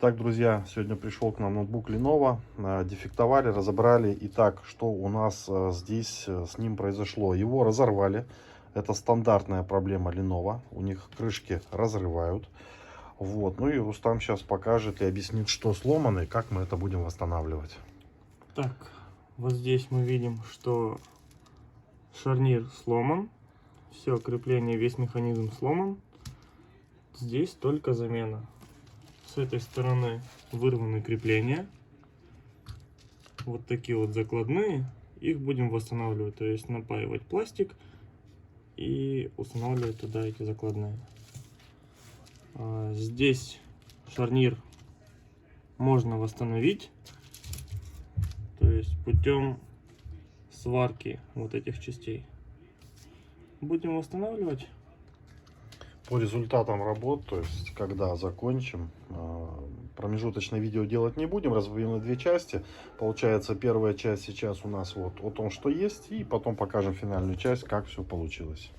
Так, друзья, сегодня пришел к нам ноутбук Lenovo, дефектовали, разобрали. Итак, что у нас здесь с ним произошло? Его разорвали. Это стандартная проблема Lenovo. У них крышки разрывают. Вот. Ну и Рустам сейчас покажет и объяснит, что сломано и как мы это будем восстанавливать. Так, вот здесь мы видим, что шарнир сломан. Все крепление, весь механизм сломан. Здесь только замена. С этой стороны вырваны крепления. Вот такие вот закладные. Их будем восстанавливать, то есть напаивать пластик и устанавливать туда эти закладные. Здесь шарнир можно восстановить, то есть путем сварки вот этих частей. Будем восстанавливать. По результатам работ, то есть когда закончим, промежуточное видео делать не будем, разбавим на две части. Получается, первая часть сейчас у нас вот о том, что есть, и потом покажем финальную часть, как все получилось.